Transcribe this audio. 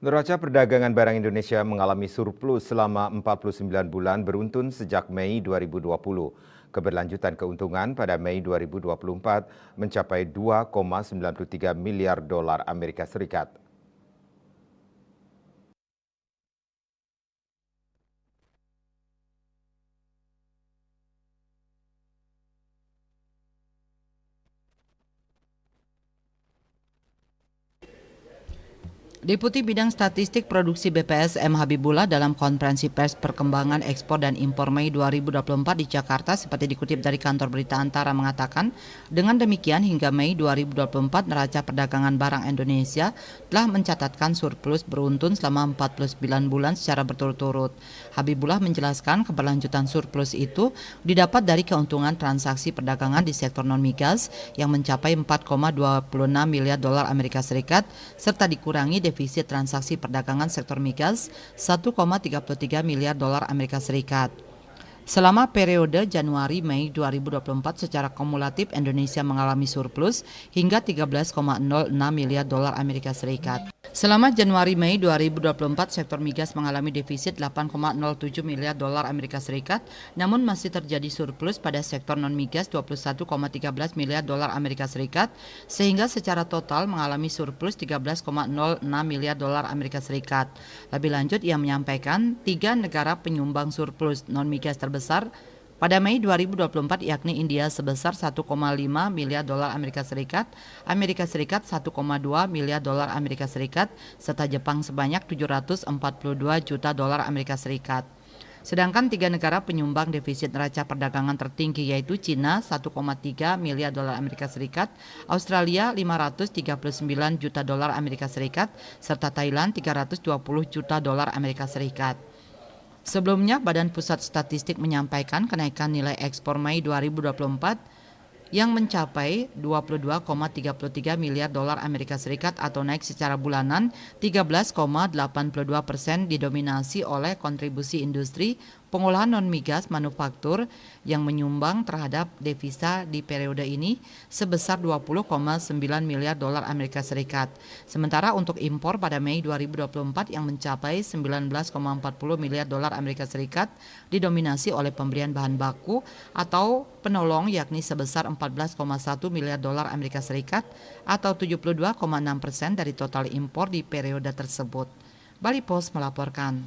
Neraca perdagangan barang Indonesia mengalami surplus selama 49 bulan beruntun sejak Mei 2020. Keberlanjutan keuntungan pada Mei 2024 mencapai 2,93 miliar dolar Amerika Serikat. Deputi Bidang Statistik Produksi BPS M. Habibullah dalam konferensi pers perkembangan ekspor dan impor Mei 2024 di Jakarta seperti dikutip dari kantor berita Antara mengatakan, dengan demikian hingga Mei 2024 neraca perdagangan barang Indonesia telah mencatatkan surplus beruntun selama 49 bulan secara berturut-turut. Habibullah menjelaskan keberlanjutan surplus itu didapat dari keuntungan transaksi perdagangan di sektor non-migas yang mencapai 4,26 miliar dolar Amerika Serikat serta dikurangi defisit transaksi perdagangan sektor migas 1,33 miliar dolar Amerika Serikat. Selama periode Januari-Mei 2024 secara kumulatif Indonesia mengalami surplus hingga 13,06 miliar dolar Amerika Serikat. Selama Januari-Mei 2024 sektor migas mengalami defisit 8,07 miliar dolar Amerika Serikat, namun masih terjadi surplus pada sektor non-migas 21,13 miliar dolar Amerika Serikat, sehingga secara total mengalami surplus 13,06 miliar dolar Amerika Serikat. Lebih lanjut ia menyampaikan 3 negara penyumbang surplus non-migas terbesar pada Mei 2024 yakni India sebesar 1,5 miliar dolar Amerika Serikat, Amerika Serikat 1,2 miliar dolar Amerika Serikat, serta Jepang sebanyak 742 juta dolar Amerika Serikat. Sedangkan 3 negara penyumbang defisit neraca perdagangan tertinggi yaitu Cina 1,3 miliar dolar Amerika Serikat, Australia 539 juta dolar Amerika Serikat, serta Thailand 320 juta dolar Amerika Serikat. Sebelumnya, Badan Pusat Statistik menyampaikan kenaikan nilai ekspor Mei 2024 yang mencapai 22,33 miliar dolar Amerika Serikat atau naik secara bulanan 13,82% didominasi oleh kontribusi industri, pengolahan non-migas, manufaktur yang menyumbang terhadap devisa di periode ini sebesar 20,9 miliar dolar Amerika Serikat. Sementara untuk impor pada Mei 2024 yang mencapai 19,40 miliar dolar Amerika Serikat didominasi oleh pemberian bahan baku atau penolong yakni sebesar 14,1 miliar dolar Amerika Serikat atau 72,6% dari total impor di periode tersebut. Bali Post melaporkan.